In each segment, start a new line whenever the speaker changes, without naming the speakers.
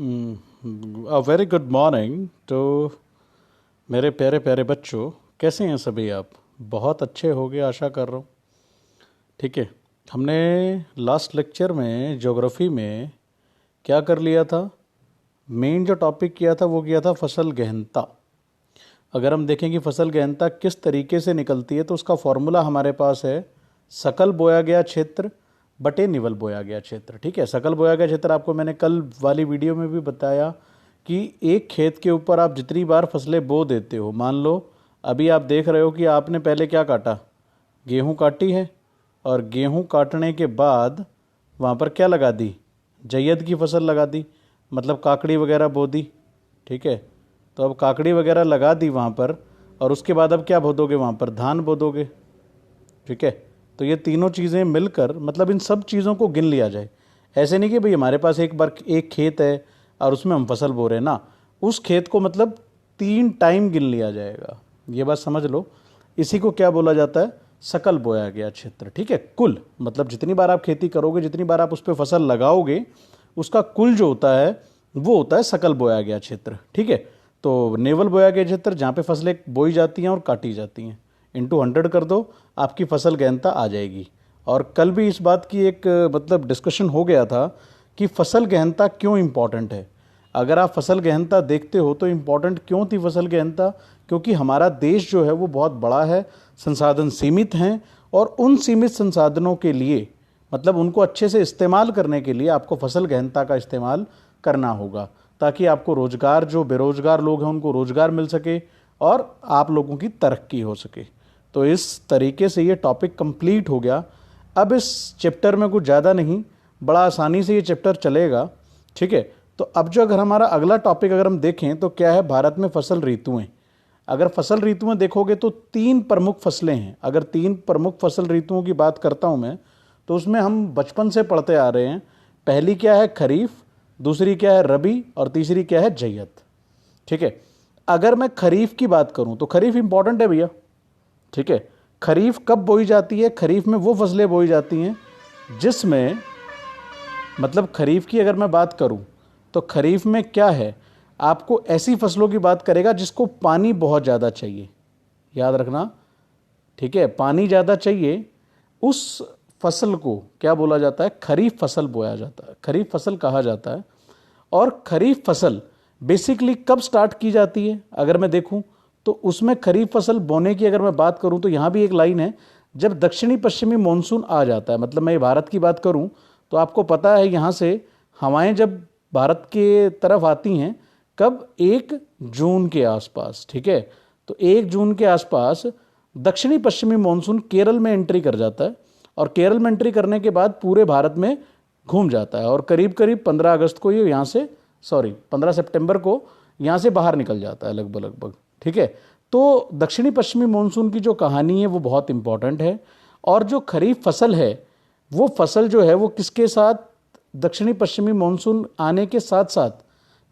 Very good morning तो मेरे प्यारे प्यारे बच्चों, कैसे हैं सभी आप? बहुत अच्छे होंगे आशा कर रहा हूँ। ठीक है, हमने लास्ट लेक्चर में ज्योग्राफी में क्या कर लिया था? मेन जो टॉपिक किया था वो किया था फसल गहनता। अगर हम देखें कि फसल गहनता किस तरीके से निकलती है तो उसका फॉर्मूला हमारे पास है सकल बोया गया क्षेत्र बटे निवल बोया गया क्षेत्र। ठीक है, सकल बोया गया क्षेत्र आपको मैंने कल वाली वीडियो में भी बताया कि एक खेत के ऊपर आप जितनी बार फसलें बो देते हो, मान लो अभी आप देख रहे हो कि आपने पहले क्या काटा, गेहूं काटी है, और गेहूं काटने के बाद वहाँ पर क्या लगा दी, जयद की फसल लगा दी, मतलब काकड़ी वगैरह बो दी। ठीक है, तो अब काकड़ी वगैरह लगा दी वहाँ पर, और उसके बाद अब क्या बो दोगे, वहाँ पर धान बो दोगे। ठीक है, तो ये तीनों चीज़ें मिलकर, मतलब इन सब चीज़ों को गिन लिया जाए। ऐसे नहीं कि भाई हमारे पास एक बार एक खेत है और उसमें हम फसल बो रहे हैं ना, उस खेत को मतलब 3 टाइम गिन लिया जाएगा। ये बात समझ लो, इसी को क्या बोला जाता है, सकल बोया गया क्षेत्र। ठीक है, कुल मतलब जितनी बार आप खेती करोगे, जितनी बार आप उस पर फसल लगाओगे, उसका कुल जो होता है वो होता है सकल बोया गया क्षेत्र। ठीक है, तो नेवल बोया गया क्षेत्र जहाँ पे फसलें बोई जाती हैं और काटी जाती हैं, इंटू 100 कर दो, आपकी फसल गहनता आ जाएगी। और कल भी इस बात की एक मतलब डिस्कशन हो गया था कि फसल गहनता क्यों इम्पॉर्टेंट है। अगर आप फसल गहनता देखते हो तो इम्पॉर्टेंट क्यों थी फसल गहनता, क्योंकि हमारा देश जो है वो बहुत बड़ा है, संसाधन सीमित हैं, और उन सीमित संसाधनों के लिए मतलब उनको अच्छे से इस्तेमाल करने के लिए आपको फसल गहनता का इस्तेमाल करना होगा, ताकि आपको रोज़गार, जो बेरोज़गार लोग हैं उनको रोज़गार मिल सके और आप लोगों की तरक्की हो सके। तो इस तरीके से ये टॉपिक कंप्लीट हो गया। अब इस चैप्टर में कुछ ज़्यादा नहीं, बड़ा आसानी से ये चैप्टर चलेगा। ठीक है, तो अब जो अगर हमारा अगला टॉपिक अगर हम देखें तो क्या है, भारत में फसल ऋतुएं। अगर फसल ऋतुएं देखोगे तो 3 प्रमुख फसलें हैं। अगर 3 प्रमुख फसल ऋतुओं की बात करता हूँ मैं, तो उसमें हम बचपन से पढ़ते आ रहे हैं। पहली क्या है, खरीफ, दूसरी क्या है, रबी, और तीसरी क्या है, जयद। ठीक है, अगर मैं खरीफ की बात करूं तो खरीफ इंपॉर्टेंट है भैया। ठीक है, खरीफ कब बोई जाती है, खरीफ में वो फसलें बोई जाती हैं जिसमें, मतलब खरीफ की अगर मैं बात करूं तो खरीफ में क्या है, आपको ऐसी फसलों की बात करेगा जिसको पानी बहुत ज़्यादा चाहिए, याद रखना। ठीक है, पानी ज़्यादा चाहिए, उस फसल को क्या बोला जाता है, खरीफ फसल बोया जाता है, खरीफ फसल कहा जाता है। और खरीफ फसल बेसिकली कब स्टार्ट की जाती है, अगर मैं देखूं तो उसमें खरीफ फसल बोने की अगर मैं बात करूं तो यहाँ भी एक लाइन है, जब दक्षिणी पश्चिमी मानसून आ जाता है। मतलब मैं भारत की बात करूं तो आपको पता है यहाँ से हवाएं जब भारत के तरफ आती हैं, कब, 1 जून के आसपास। ठीक है, तो 1 जून के आसपास दक्षिणी पश्चिमी मानसून केरल में एंट्री कर जाता है, और केरल में एंट्री करने के बाद पूरे भारत में घूम जाता है, और करीब करीब 15 अगस्त को ये यहाँ से, 15 सितंबर को यहाँ से बाहर निकल जाता है लगभग लगभग। ठीक है, तो दक्षिणी पश्चिमी मानसून की जो कहानी है वो बहुत इंपॉर्टेंट है। और जो खरीफ फसल है, वो फसल जो है वो किसके साथ, दक्षिणी पश्चिमी मानसून आने के साथ साथ,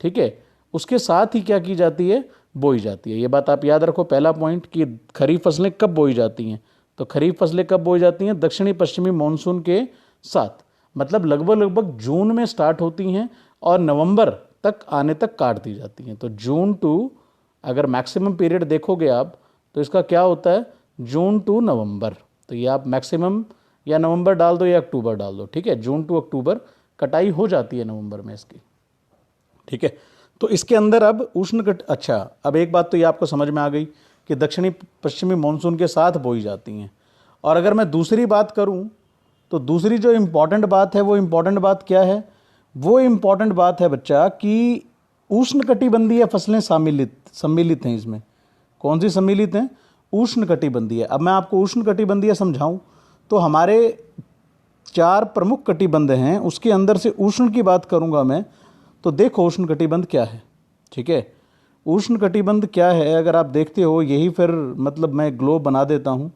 ठीक है, उसके साथ ही क्या की जाती है, बोई जाती है। ये बात आप याद रखो, पहला पॉइंट कि खरीफ फसलें कब बोई जाती हैं, तो खरीफ फसलें कब बोई जाती हैं, दक्षिणी पश्चिमी मानसून के साथ, मतलब लगभग लगभग जून में स्टार्ट होती हैं और नवंबर तक आने तक काट दी जाती हैं। तो जून टू, अगर मैक्सिमम पीरियड देखोगे आप तो इसका क्या होता है, जून टू नवंबर। तो ये आप मैक्सिमम या नवंबर डाल दो या अक्टूबर डाल दो। ठीक है, जून टू अक्टूबर कटाई हो जाती है नवंबर में इसकी। ठीक है, तो इसके अंदर अब अच्छा, अब एक बात तो ये आपको समझ में आ गई कि दक्षिणी पश्चिमी मानसून के साथ बोई जाती हैं। और अगर मैं दूसरी बात करूं तो दूसरी जो इम्पॉर्टेंट बात है, वो इम्पॉर्टेंट बात क्या है, वो इम्पॉर्टेंट बात है बच्चा कि उष्णकटिबंधीय फसलें सम्मिलित हैं इसमें। कौन सी सम्मिलित हैं, उष्णकटिबंधीय। अब मैं आपको उष्णकटिबंधीय समझाऊं तो हमारे 4 प्रमुख कटिबंध हैं, उसके अंदर से उष्ण की बात करूंगा मैं, तो देखो उष्णकटिबंध क्या है। ठीक है, उष्णकटिबंध क्या है, अगर आप देखते हो, यही फिर मतलब मैं ग्लोब बना देता हूँ।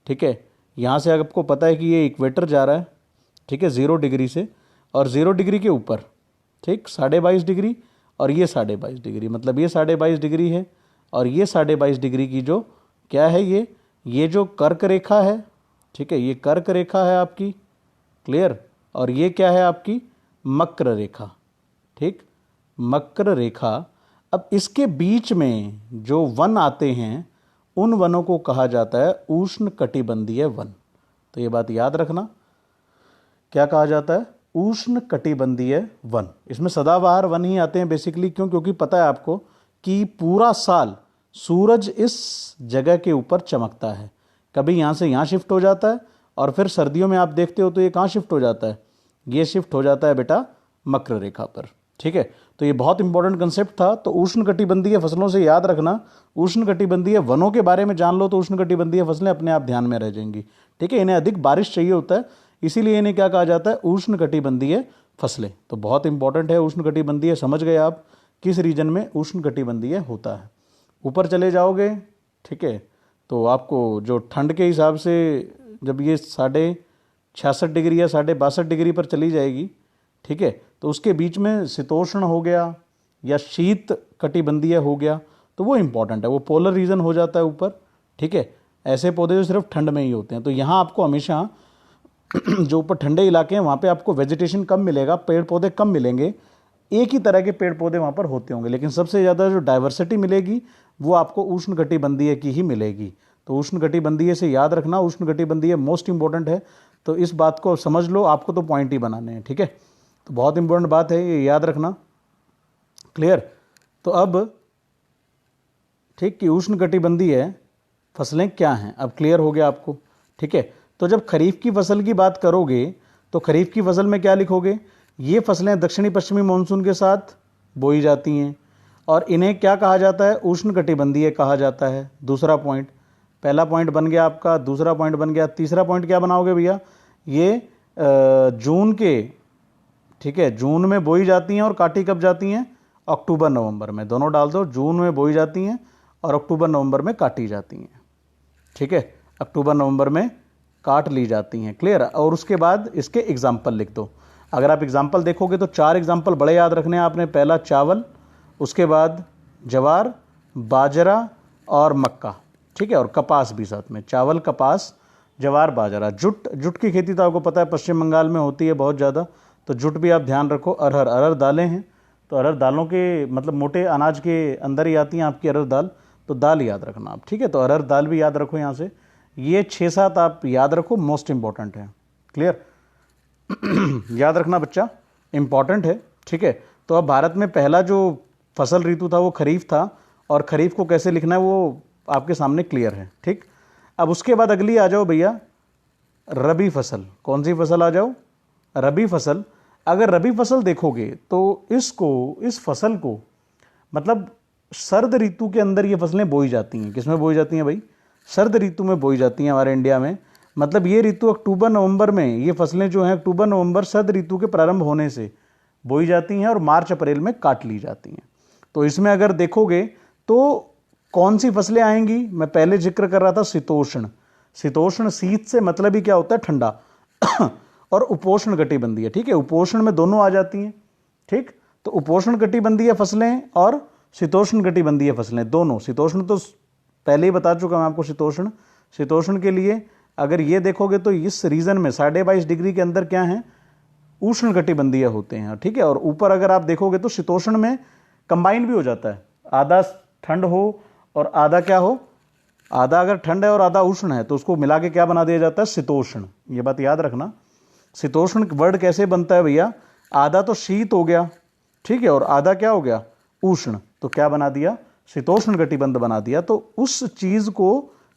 ठीक है, यहाँ से आपको पता है कि ये इक्वेटर जा रहा है, ठीक है, 0 डिग्री से, और 0 डिग्री के ऊपर, ठीक, 22.5 डिग्री, और ये 22.5 डिग्री, मतलब ये 22.5 डिग्री है, और ये 22.5 डिग्री की जो क्या है, ये जो कर्क रेखा है, ठीक है, ये कर्क रेखा है आपकी, क्लियर, और ये क्या है आपकी, मकर रेखा। ठीक, मकर रेखा। अब इसके बीच में जो वन आते हैं उन वनों को कहा जाता है उष्ण कटिबंधीय वन। तो ये बात याद रखना, क्या कहा जाता है? उष्ण कटिबंधीय वन। इसमें सदाबहार वन ही आते हैं बेसिकली। क्यों? क्योंकि पता है आपको कि पूरा साल सूरज इस जगह के ऊपर चमकता है। कभी यहाँ से यहाँ शिफ्ट हो जाता है और फिर सर्दियों में आप देखते हो तो ये कहाँ शिफ्ट हो जाता है? ये शिफ्ट हो जाता है बेटा मकर रेखा पर। ठीक है, तो ये बहुत इंपॉर्टेंट कंसेप्ट था। तो उष्ण कटिबंधीय फसलों से याद रखना, उष्ण कटिबंधीय वनों के बारे में जान लो तो उष्ण कटिबंधीय फसलें अपने आप ध्यान में रह जाएंगी। ठीक है, इन्हें अधिक बारिश चाहिए होता है, इसीलिए इन्हें क्या कहा जाता है? उष्ण कटिबंधीय फसलें। तो बहुत इंपॉर्टेंट है उष्ण कटिबंधीय। समझ गए आप किस रीजन में उष्ण कटिबंधीय होता है। ऊपर चले जाओगे, ठीक है, तो आपको जो ठंड के हिसाब से जब ये 66.5 डिग्री या 62.5 डिग्री पर चली जाएगी, ठीक है, तो उसके बीच में शीतोष्ण हो गया या शीत कटिबंधीय हो गया, तो वो इंपॉर्टेंट है, वो पोलर रीजन हो जाता है ऊपर। ठीक है, ऐसे पौधे जो सिर्फ ठंड में ही होते हैं। तो यहाँ आपको हमेशा जो ऊपर ठंडे इलाके हैं वहाँ पे आपको वेजिटेशन कम मिलेगा, पेड़ पौधे कम मिलेंगे। एक ही तरह के पेड़ पौधे वहाँ पर होते होंगे, लेकिन सबसे ज़्यादा जो डाइवर्सिटी मिलेगी वो आपको उष्ण कटिबंधीय की ही मिलेगी। तो उष्ण कटिबंधीय से याद रखना, उष्ण कटिबंधीय मोस्ट इंपॉर्टेंट है। तो इस बात को समझ लो, आपको तो पॉइंट ही बनाने हैं। ठीक है, तो बहुत इंपॉर्टेंट बात है, ये याद रखना। क्लियर? तो अब ठीक कि उष्ण कटिबंधीय फसलें क्या हैं, अब क्लियर हो गया आपको। ठीक है, तो जब खरीफ की फसल की बात करोगे तो खरीफ की फसल में क्या लिखोगे? ये फसलें दक्षिणी पश्चिमी मानसून के साथ बोई जाती हैं और इन्हें क्या कहा जाता है? उष्ण कटिबंधीय कहा जाता है। दूसरा पॉइंट, पहला पॉइंट बन गया आपका, दूसरा पॉइंट बन गया। तीसरा पॉइंट क्या बनाओगे भैया? ये जून के, ठीक है, जून में बोई जाती हैं और काटी कब जाती हैं? अक्टूबर नवंबर में। दोनों डाल दो, जून में बोई जाती हैं और अक्टूबर नवंबर में काटी जाती हैं। ठीक है, अक्टूबर नवंबर में काट ली जाती हैं। क्लियर? और उसके बाद इसके एग्जाम्पल लिख दो। अगर आप एग्जाम्पल देखोगे तो 4 एग्जाम्पल बड़े याद रखने हैं आपने। पहला चावल, उसके बाद ज्वार, बाजरा और मक्का। ठीक है, और कपास भी साथ में। चावल, कपास, ज्वार, बाजरा। जुट की खेती तो आपको पता है पश्चिम बंगाल में होती है बहुत ज़्यादा, तो जुट भी आप ध्यान रखो। अरहर दालें हैं, तो अरहर दालों के मतलब मोटे अनाज के अंदर ही आती हैं आपकी अरहर दाल, तो दाल याद रखना आप। ठीक है, तो अरहर दाल भी याद रखो यहाँ से। ये 6-7 आप याद रखो, मोस्ट इंपॉर्टेंट है। क्लियर? याद रखना बच्चा, इंपॉर्टेंट है। ठीक है, तो अब भारत में पहला जो फसल ऋतु था वो खरीफ था, और खरीफ को कैसे लिखना है वो आपके सामने क्लियर है। ठीक, अब उसके बाद अगली आ जाओ भैया, रबी फसल। कौन सी फसल आ जाओ? रबी फसल। अगर रबी फसल देखोगे तो इस फसल को मतलब सर्द ऋतु के अंदर ये फसलें बोई जाती हैं। किसमें बोई जाती हैं भाई? सर्द ऋतु में बोई जाती हैं हमारे इंडिया में। मतलब ये ऋतु अक्टूबर नवंबर में, ये फसलें जो हैं अक्टूबर नवंबर सर्द ऋतु के प्रारंभ होने से बोई जाती हैं और मार्च अप्रैल में काट ली जाती हैं। तो इसमें अगर देखोगे तो कौन सी फसलें आएंगी? मैं पहले जिक्र कर रहा था शीतोष्ण। शीतोष्ण शीत से मतलब ही क्या होता है? ठंडा। और उपोष्ण कटिबंधीय। ठीक है, उपोष्ण में दोनों आ जाती हैं। ठीक, तो उपोष्ण कटिबंधीय फसलें और शीतोष्ण कटिबंधीय फसलें दोनों। शीतोष्ण तो पहले ही बता चुका मैं आपको। शीतोष्ण के लिए अगर ये देखोगे तो इस रीजन में 22.5 डिग्री के अंदर क्या है? उष्ण कटिबंधीय होते हैं। ठीक है, और ऊपर अगर आप देखोगे तो शीतोष्ण में कंबाइन भी हो जाता है, आधा ठंड हो और आधा क्या हो? आधा अगर ठंड है और आधा उष्ण है तो उसको मिला के क्या बना दिया जाता है? शीतोष्ण। ये बात याद रखना। शीतोष्ण वर्ड कैसे बनता है भैया? आधा तो शीत हो गया, ठीक है, और आधा क्या हो गया? उष्ण। तो क्या बना दिया? शीतोष्ण कटिबंध बना दिया। तो उस चीज को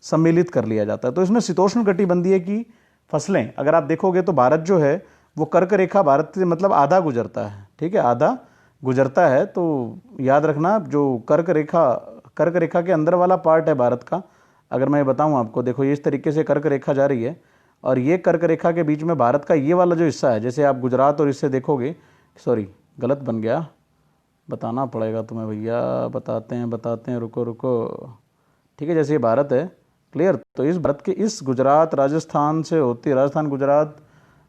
सम्मिलित कर लिया जाता है। तो इसमें शीतोष्ण कटिबंधीय की फसलें अगर आप देखोगे तो भारत जो है वो कर्क रेखा भारत से मतलब आधा गुजरता है। ठीक है, आधा गुजरता है। तो याद रखना, जो कर्क रेखा के अंदर वाला पार्ट है भारत का, अगर मैं बताऊं आपको, देखो ये इस तरीके से कर्क रेखा जा रही है और ये कर्क रेखा के बीच में भारत का ये वाला जो हिस्सा है, जैसे आप गुजरात और इससे देखोगे, सॉरी गलत बन गया, बताना पड़ेगा तुम्हें भैया, बताते हैं, रुको। ठीक है, जैसे ये भारत है, क्लियर, तो इस भारत के इस गुजरात राजस्थान गुजरात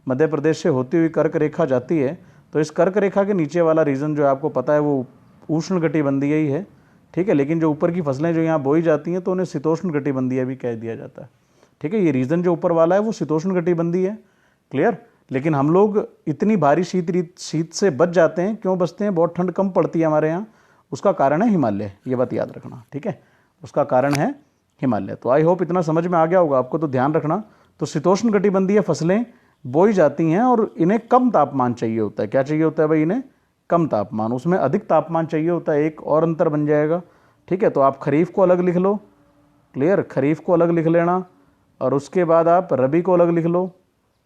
मध्य प्रदेश से होती हुई कर्क रेखा जाती है। तो इस कर्क रेखा के नीचे वाला रीजन जो आपको पता है वो उष्ण कटिबंधीय ही है। ठीक है, लेकिन जो ऊपर की फसलें जो यहाँ बोई जाती हैं तो उन्हें शीतोष्ण कटिबंधीय भी कह दिया जाता है। ठीक है, ये रीजन जो ऊपर वाला है वो शीतोष्ण कटिबंधीय है। क्लियर? लेकिन हम लोग इतनी भारी शीत से बच जाते हैं। क्यों बचते हैं? बहुत ठंड कम पड़ती है हमारे यहाँ। उसका कारण है हिमालय, ये बात याद रखना, ठीक है। उसका कारण है हिमालय। तो आई होप इतना समझ में आ गया होगा आपको, तो ध्यान रखना। तो शीतोष्ण कटिबंधीय फसलें बोई जाती हैं और इन्हें कम तापमान चाहिए होता है। क्या चाहिए होता है भाई? इन्हें कम तापमान। उसमें अधिक तापमान चाहिए होता है, एक और अंतर बन जाएगा, ठीक है। तो आप खरीफ को अलग लिख लो, क्लियर, खरीफ को अलग लिख लेना, और उसके बाद आप रबी को अलग लिख लो,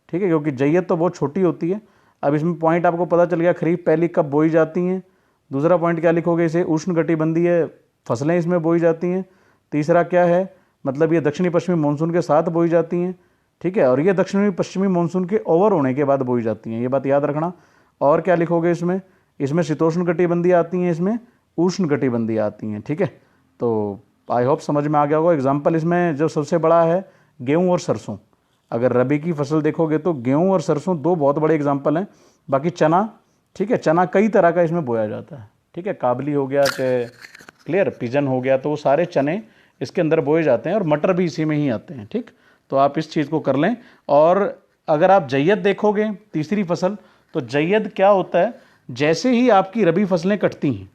ठीक है, क्योंकि जैयद तो बहुत छोटी होती है। अब इसमें पॉइंट आपको पता चल गया, खरीफ पहली कब बोई जाती हैं। दूसरा पॉइंट क्या लिखोगे? इसे उष्णकटिबंधीय फसलें इसमें बोई जाती हैं। तीसरा क्या है? मतलब ये दक्षिणी पश्चिमी मानसून के साथ बोई जाती हैं, ठीक है, और ये दक्षिणी पश्चिमी मानसून के ओवर होने के बाद बोई जाती हैं, ये बात याद रखना। और क्या लिखोगे इसमें? इसमें शीतोष्ण कटिबंधीय आती हैं, इसमें उष्ण कटिबंधीय आती हैं, ठीक है। तो आई होप समझ में आ गया होगा। एग्जाम्पल इसमें जो सबसे बड़ा है गेहूँ और सरसों। अगर रबी की फसल देखोगे तो गेहूँ और सरसों दो बहुत बड़े एग्जाम्पल हैं। बाकी चना, ठीक है, चना कई तरह का इसमें बोया जाता है, ठीक है, काबली हो गया, क्लियर, पिजन हो गया, तो वो सारे चने इसके अंदर बोए जाते हैं, और मटर भी इसी में ही आते हैं, ठीक। तो आप इस चीज़ को कर लें। और अगर आप जैयद देखोगे, तीसरी फसल, तो जैयद क्या होता है? जैसे ही आपकी रबी फसलें कटती हैं,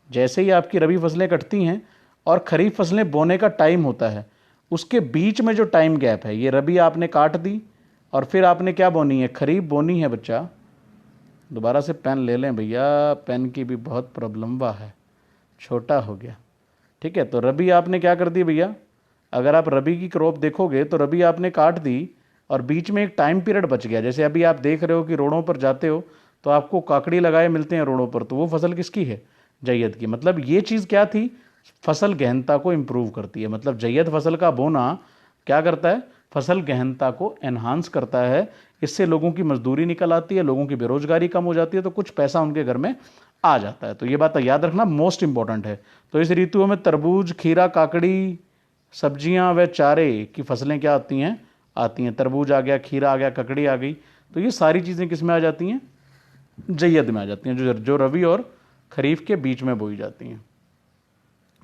जैसे ही आपकी रबी फसलें कटती हैं और खरीफ फसलें बोने का टाइम होता है, उसके बीच में जो टाइम गैप है, ये रबी आपने काट दी और फिर आपने क्या बोनी है? खरीफ बोनी है बच्चा। दोबारा से पेन ले लें भैया, पेन की भी बहुत प्रॉब्लम है, छोटा हो गया, ठीक है। तो रबी आपने क्या कर दी भैया? अगर आप रबी की क्रॉप देखोगे तो रबी आपने काट दी और बीच में एक टाइम पीरियड बच गया। जैसे अभी आप देख रहे हो कि रोडों पर जाते हो तो आपको काकड़ी लगाए मिलते हैं रोडों पर, तो वो फसल किसकी है? जैयद की। मतलब ये चीज़ क्या थी? फसल गहनता को इम्प्रूव करती है। मतलब जैयद फसल का बोना क्या करता है? फसल गहनता को एनहांस करता है। इससे लोगों की मजदूरी निकल आती है, लोगों की बेरोजगारी कम हो जाती है, तो कुछ पैसा उनके घर में आ जाता है। तो ये बात याद रखना, मोस्ट इंपॉर्टेंट है। तो इस ऋतु में तरबूज, खीरा, काकड़ी, सब्जियां व चारे की फसलें क्या आती हैं? आती हैं। तरबूज आ गया, खीरा आ गया, ककड़ी आ गई, तो ये सारी चीज़ें किस में आ जाती हैं? जैयद में आ जाती हैं, जो रबी और खरीफ के बीच में बोई जाती हैं,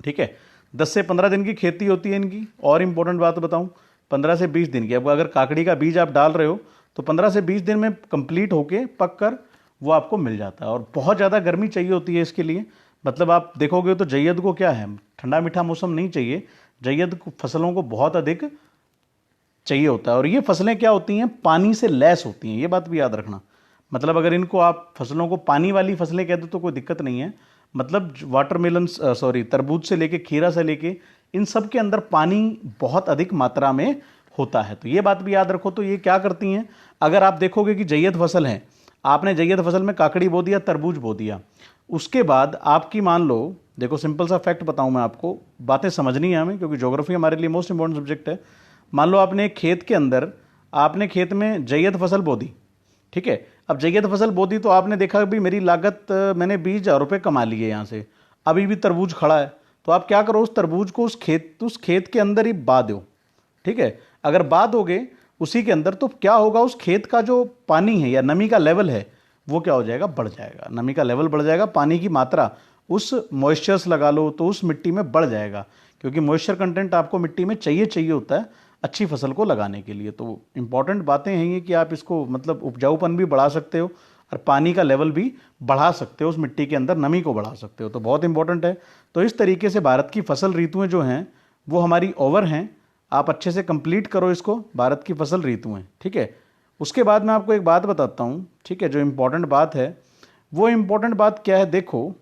ठीक है। 10 से 15 दिन की खेती होती है इनकी। और इंपॉर्टेंट बात बताऊं, 15 से 20 दिन की। अब अगर काकड़ी का बीज आप डाल रहे हो तो 15 से 20 दिन में कंप्लीट होके पक कर वो आपको मिल जाता है। और बहुत ज़्यादा गर्मी चाहिए होती है इसके लिए। मतलब आप देखोगे तो जैयद को क्या है, ठंडा मीठा मौसम नहीं चाहिए, जैयद फसलों को बहुत अधिक चाहिए होता है। और ये फसलें क्या होती हैं? पानी से लैस होती हैं, ये बात भी याद रखना। मतलब अगर इनको आप फसलों को पानी वाली फसलें कह दो तो कोई दिक्कत नहीं है। मतलब वाटरमेलन, सॉरी, तरबूज से लेके खीरा से लेके इन सब के अंदर पानी बहुत अधिक मात्रा में होता है, तो ये बात भी याद रखो। तो ये क्या करती हैं? अगर आप देखोगे कि जैयद फसल है, आपने जैयद फसल में काकड़ी बो दिया, तरबूज बो दिया, उसके बाद आपकी मान लो, देखो सिंपल सा फैक्ट बताऊं मैं आपको, बातें समझनी है हमें क्योंकि ज्योग्राफी हमारे लिए मोस्ट इंपॉर्टेंट सब्जेक्ट है। मान लो आपने खेत के अंदर, आपने खेत में जैयद फसल बो दी, ठीक है। अब जैयद फसल बो दी तो आपने देखा भी मेरी लागत, मैंने 20,000 रुपये कमा लिए यहाँ से, अभी भी तरबूज खड़ा है, तो आप क्या करो? उस तरबूज को उस खेत के अंदर ही बा दो, ठीक है। अगर बा दोगे उसी के अंदर, तो क्या होगा? उस खेत का जो पानी है या नमी का लेवल है वो क्या हो जाएगा? बढ़ जाएगा। नमी का लेवल बढ़ जाएगा, पानी की मात्रा, उस मॉइस्चर्स लगा लो तो उस मिट्टी में बढ़ जाएगा, क्योंकि मॉइस्चर कंटेंट आपको मिट्टी में चाहिए होता है अच्छी फसल को लगाने के लिए। तो इंपॉर्टेंट बातें हैं ये कि आप इसको मतलब उपजाऊपन भी बढ़ा सकते हो और पानी का लेवल भी बढ़ा सकते हो, उस मिट्टी के अंदर नमी को बढ़ा सकते हो, तो बहुत इंपॉर्टेंट है। तो इस तरीके से भारत की फसल ऋतुएं जो हैं वो हमारी ओवर हैं। आप अच्छे से कंप्लीट करो इसको, भारत की फसल ऋतुएं, ठीक है। उसके बाद मैं आपको एक बात बताता हूँ, ठीक है, जो इंपॉर्टेंट बात है। वो इंपॉर्टेंट बात क्या है? देखो,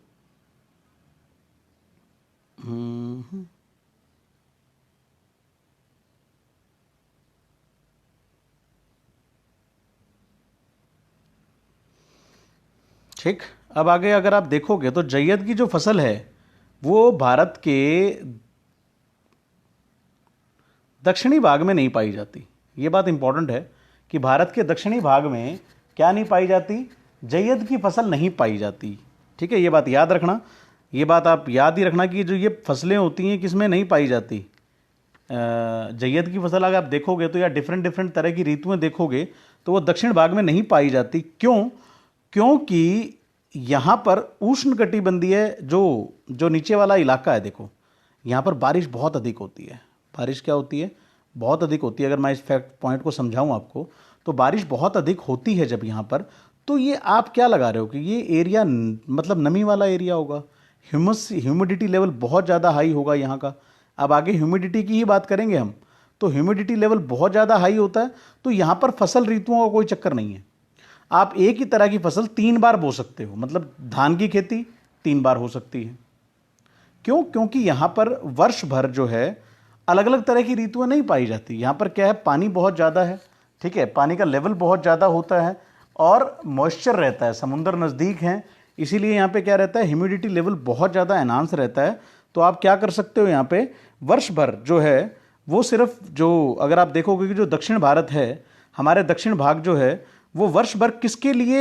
ठीक। अब आगे अगर आप देखोगे तो जैयद की जो फसल है वो भारत के दक्षिणी भाग में नहीं पाई जाती। ये बात इंपॉर्टेंट है कि भारत के दक्षिणी भाग में क्या नहीं पाई जाती? जैयद की फसल नहीं पाई जाती, ठीक है। ये बात याद रखना, ये बात आप याद ही रखना कि जो ये फसलें होती हैं किसमें नहीं पाई जाती? जैयद की फसल अगर आप देखोगे तो या डिफरेंट तरह की ऋतुएं देखोगे तो वो दक्षिण भाग में नहीं पाई जाती। क्यों? क्योंकि यहाँ पर उष्ण कटिबंधीय जो नीचे वाला इलाका है, देखो यहाँ पर बारिश बहुत अधिक होती है। बारिश क्या होती है? बहुत अधिक होती है। अगर मैं इस फैक्ट पॉइंट को समझाऊं आपको, तो बारिश बहुत अधिक होती है जब यहाँ पर, तो ये आप क्या लगा रहे हो कि ये एरिया मतलब नमी वाला एरिया होगा, ह्यूमिडिटी लेवल बहुत ज़्यादा हाई होगा यहाँ का। अब आगे ह्यूमिडिटी की ही बात करेंगे हम, तो ह्यूमिडिटी लेवल बहुत ज़्यादा हाई होता है, तो यहाँ पर फसल ऋतुओं का कोई चक्कर नहीं है। आप एक ही तरह की फसल 3 बार बो सकते हो, मतलब धान की खेती 3 बार हो सकती है। क्यों? क्योंकि यहाँ पर वर्ष भर जो है अलग अलग तरह की ऋतुएं नहीं पाई जाती। यहाँ पर क्या है, पानी बहुत ज़्यादा है, ठीक है, पानी का लेवल बहुत ज़्यादा होता है और मॉइस्चर रहता है, समुद्र नज़दीक है, इसीलिए यहाँ पे क्या रहता है, ह्यूमिडिटी लेवल बहुत ज़्यादा एनहांस रहता है। तो आप क्या कर सकते हो, यहाँ पे वर्ष भर जो है वो सिर्फ जो, अगर आप देखोगे कि जो दक्षिण भारत है, हमारे दक्षिण भाग जो है वो वर्ष भर किसके लिए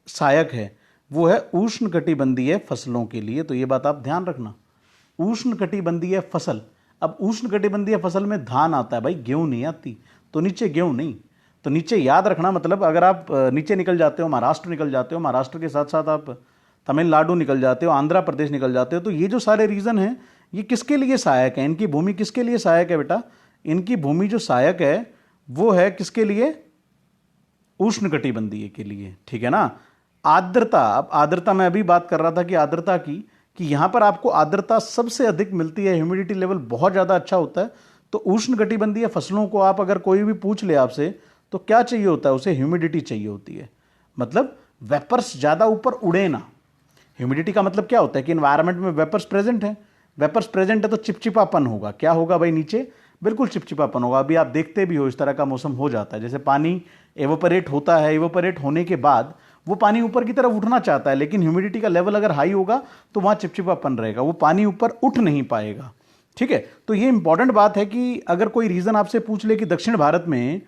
सहायक है, वो है उष्णकटिबंधीय फसलों के लिए। तो ये बात आप ध्यान रखना, उष्णकटिबंधीय फसल। अब उष्णकटिबंधीय फसल में धान आता है भाई, गेहूं नहीं आती, तो नीचे गेहूं नहीं, तो नीचे याद रखना, मतलब अगर आप नीचे निकल जाते हो, महाराष्ट्र निकल जाते हो, महाराष्ट्र के साथ साथ आप तमिलनाडु निकल जाते हो, आंध्र प्रदेश निकल जाते हो, तो ये जो सारे रीजन हैं ये किसके लिए सहायक है, इनकी भूमि किसके लिए सहायक है बेटा, इनकी भूमि जो सहायक है वो है किसके लिए, उष्णकटिबंधीय के लिए, ठीक है ना। आर्द्रता, अब आर्द्रता मैं अभी बात कर रहा था कि आर्द्रता की, कि यहां पर आपको आर्द्रता सबसे अधिक मिलती है, ह्यूमिडिटी लेवल बहुत ज़्यादा अच्छा होता है। तो उष्णकटिबंधीय फसलों को आप अगर कोई भी पूछ ले आपसे, तो क्या चाहिए होता है, उसे ह्यूमिडिटी चाहिए होती है, मतलब वेपर्स ज़्यादा ऊपर उड़े ना। ह्यूमिडिटी का मतलब क्या होता है कि इन्वायरमेंट में वेपर्स प्रेजेंट है, वेपर्स प्रेजेंट है तो चिपचिपापन होगा, क्या होगा भाई, नीचे बिल्कुल चिपचिपापन होगा। अभी आप देखते भी हो इस तरह का मौसम हो जाता है, जैसे पानी एवोपरेट होता है, एवोपरेट होने के बाद वो पानी ऊपर की तरफ उठना चाहता है, लेकिन ह्यूमिडिटी का लेवल अगर हाई होगा तो वहाँ चिपचिपापन रहेगा, वो पानी ऊपर उठ नहीं पाएगा, ठीक है। तो ये इंपॉर्टेंट बात है कि अगर कोई रीज़न आपसे पूछ ले कि दक्षिण भारत में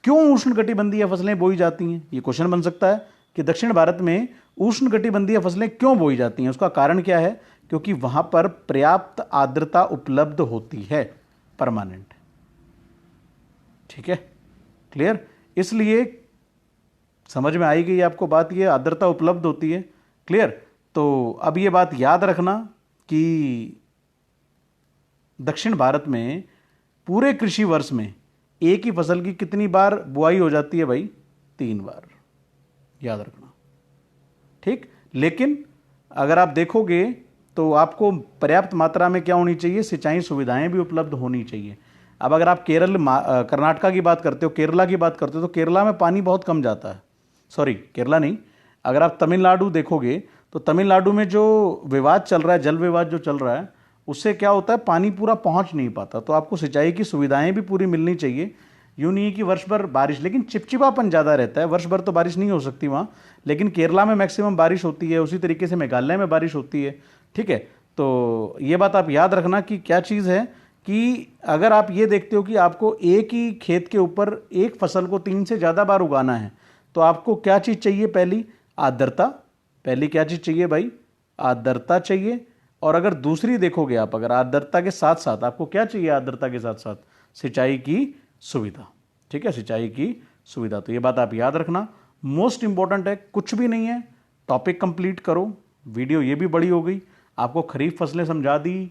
क्यों उष्णकटिबंधीय फसलें बोई जाती हैं, ये क्वेश्चन बन सकता है कि दक्षिण भारत में उष्णकटिबंधीय फसलें क्यों बोई जाती हैं, उसका कारण क्या है, क्योंकि वहाँ पर पर्याप्त आर्द्रता उपलब्ध होती है, परमानेंट, ठीक है, क्लियर। इसलिए समझ में आई गई आपको बात, ये आर्द्रता उपलब्ध होती है, क्लियर। तो अब ये बात याद रखना कि दक्षिण भारत में पूरे कृषि वर्ष में एक ही फसल की कितनी बार बुआई हो जाती है भाई, 3 बार, याद रखना, ठीक। लेकिन अगर आप देखोगे तो आपको पर्याप्त मात्रा में क्या होनी चाहिए, सिंचाई सुविधाएं भी उपलब्ध होनी चाहिए। अब अगर आप कर्नाटका की बात करते हो, केरला की बात करते हो, तो केरला में पानी बहुत कम जाता है, सॉरी केरला नहीं, अगर आप तमिलनाडु देखोगे तो तमिलनाडु में जो विवाद चल रहा है, जल विवाद जो चल रहा है, उससे क्या होता है, पानी पूरा पहुंच नहीं पाता। तो आपको सिंचाई की सुविधाएं भी पूरी मिलनी चाहिए। यूँ नहीं है कि वर्ष भर बारिश, लेकिन चिपचिपापन ज़्यादा रहता है, वर्ष भर तो बारिश नहीं हो सकती वहाँ, लेकिन केरला में मैक्सिमम बारिश होती है, उसी तरीके से मेघालय में बारिश होती है, ठीक है। तो ये बात आप याद रखना कि क्या चीज़ है कि अगर आप ये देखते हो कि आपको एक ही खेत के ऊपर एक फसल को 3 से ज़्यादा बार उगाना है, तो आपको क्या चीज़ चाहिए, पहली आर्द्रता, पहली क्या चीज़ चाहिए भाई, आर्द्रता चाहिए। और अगर दूसरी देखोगे आप, अगर आर्द्रता के साथ साथ आपको क्या चाहिए, आर्द्रता के साथ साथ सिंचाई की सुविधा, ठीक है, सिंचाई की सुविधा। तो ये बात आप याद रखना, मोस्ट इंपॉर्टेंट है, कुछ भी नहीं है, टॉपिक कंप्लीट करो। वीडियो ये भी बड़ी हो गई, आपको खरीफ फसलें समझा दी,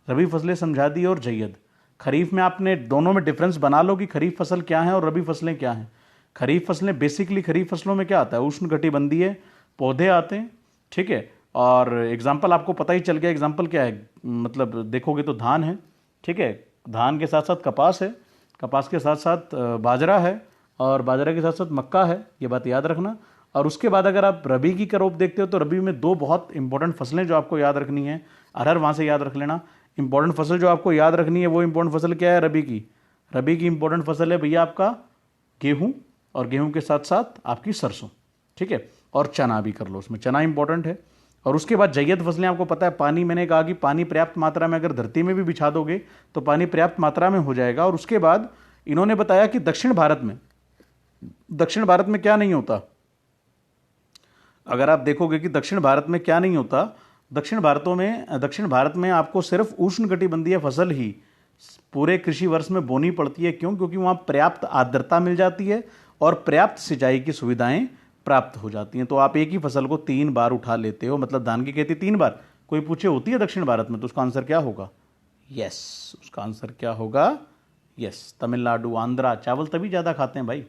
रबी फसलें समझा दी और जैयद। खरीफ में आपने दोनों में डिफरेंस बना लो कि खरीफ फसल क्या है और रबी फसलें क्या हैं। खरीफ फसलें बेसिकली, खरीफ फसलों में क्या आता है, उष्णकटिबंधीय पौधे आते हैं, ठीक है। और एग्जाम्पल आपको पता ही चल गया, एग्जाम्पल क्या है, मतलब देखोगे तो धान है, ठीक है, धान के साथ साथ कपास है, कपास के साथ साथ बाजरा है, और बाजरा के साथ साथ मक्का है, ये बात याद रखना। और उसके बाद अगर आप रबी की क्रॉप देखते हो तो रबी में 2 बहुत इंपॉर्टेंट फसलें जो आपको याद रखनी है, अरहर वहाँ से याद रख लेना। इंपॉर्टेंट फसल जो आपको याद रखनी है वो इंपॉर्टेंट फसल क्या है, रबी की, रबी की इंपॉर्टेंट फसल है भैया आपका गेहूँ, और गेहूँ के साथ साथ आपकी सरसों, ठीक है, और चना भी कर लो, उसमें चना इंपॉर्टेंट है। और उसके बाद जैयद फसलें आपको पता है, पानी, मैंने कहा कि पानी पर्याप्त मात्रा में अगर धरती में भी बिछा दोगे तो पानी पर्याप्त मात्रा में हो जाएगा। और उसके बाद इन्होंने बताया कि दक्षिण भारत में क्या नहीं होता, अगर आप देखोगे कि दक्षिण भारत में क्या नहीं होता, दक्षिण भारत में आपको सिर्फ उष्णकटिबंधीय फसल ही पूरे कृषि वर्ष में बोनी पड़ती है। क्यों? क्योंकि वहाँ पर्याप्त आर्द्रता मिल जाती है और पर्याप्त सिंचाई की सुविधाएं प्राप्त हो जाती हैं। तो आप एक ही फसल को 3 बार उठा लेते हो, मतलब धान की खेती 3 बार। कोई पूछे होती है दक्षिण भारत में, तो उसका आंसर क्या होगा, यस, उसका आंसर क्या होगा, यस, तमिलनाडु, आंध्रा चावल तभी ज़्यादा खाते हैं भाई,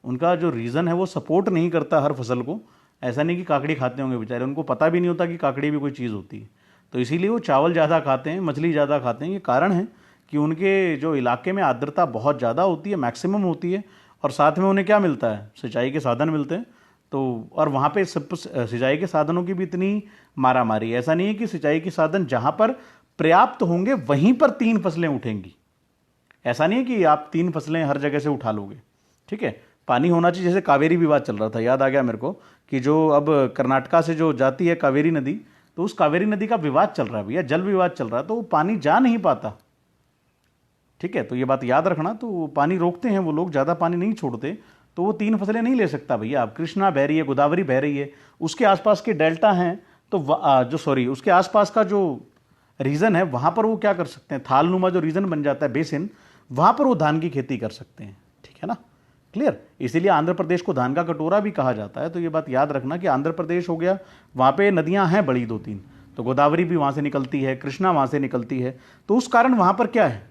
उनका जो रीज़न है वो सपोर्ट नहीं करता हर फसल को। ऐसा नहीं कि काकड़ी खाते होंगे बेचारे, उनको पता भी नहीं होता कि काकड़ी भी कोई चीज़ होती है। तो इसीलिए वो चावल ज़्यादा खाते हैं, मछली ज़्यादा खाते हैं। ये कारण है कि उनके जो इलाके में आर्द्रता बहुत ज़्यादा होती है, मैक्सिमम होती है, और साथ में उन्हें क्या मिलता है, सिंचाई के साधन मिलते हैं। तो और वहाँ पे सब सिंचाई के साधनों की भी इतनी मारामारी है। ऐसा नहीं है कि सिंचाई के साधन जहाँ पर पर्याप्त होंगे वहीं पर 3 फसलें उठेंगी। ऐसा नहीं है कि आप 3 फसलें हर जगह से उठा लोगे, ठीक है। पानी होना चाहिए। जैसे कावेरी विवाद चल रहा था, याद आ गया मेरे को कि जो अब कर्नाटका से जो जाती है कावेरी नदी, तो उस कावेरी नदी का विवाद चल रहा है भैया, जल विवाद चल रहा है, तो वो पानी जा नहीं पाता, ठीक है। तो ये बात याद रखना। तो वो पानी रोकते हैं वो लोग, ज़्यादा पानी नहीं छोड़ते, तो वो 3 फसलें नहीं ले सकता भैया। अब कृष्णा बह रही है, गोदावरी बह रही है, उसके आसपास के डेल्टा हैं, तो उसके आसपास का जो रीजन है वहां पर वो क्या कर सकते हैं, थालनुमा जो रीजन बन जाता है, बेसिन, वहां पर वो धान की खेती कर सकते हैं, ठीक है ना, क्लियर। इसीलिए आंध्र प्रदेश को धान का कटोरा भी कहा जाता है। तो ये बात याद रखना कि आंध्र प्रदेश हो गया, वहां पे नदियां हैं बड़ी 2-3, तो गोदावरी भी वहां से निकलती है, कृष्णा वहां से निकलती है, तो उस कारण वहां पर क्या है,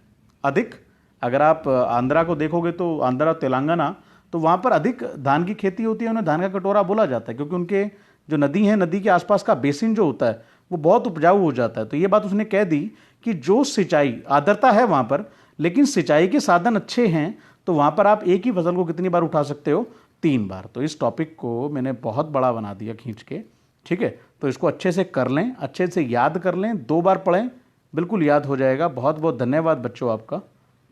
अधिक, अगर आप आंध्रा को देखोगे तो आंध्रा तेलंगाना, तो वहां पर अधिक धान की खेती होती है, उन्हें धान का कटोरा बोला जाता है, क्योंकि उनके जो नदी है, नदी के आसपास का बेसिन जो होता है वो बहुत उपजाऊ हो जाता है। तो ये बात उसने कह दी कि जो सिंचाई, आर्द्रता है वहां पर, लेकिन सिंचाई के साधन अच्छे हैं, तो वहां पर आप एक ही फसल को कितनी बार उठा सकते हो, 3 बार। तो इस टॉपिक को मैंने बहुत बड़ा बना दिया खींच के, ठीक है। तो इसको अच्छे से कर लें, अच्छे से याद कर लें, 2 बार पढ़ें, बिल्कुल याद हो जाएगा। बहुत बहुत धन्यवाद बच्चों आपका,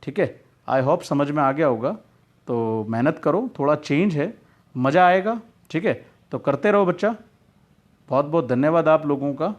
ठीक है। आई होप समझ में आ गया होगा। तो मेहनत करो, थोड़ा चेंज है, मज़ा आएगा, ठीक है। तो करते रहो बच्चा। बहुत बहुत धन्यवाद आप लोगों का।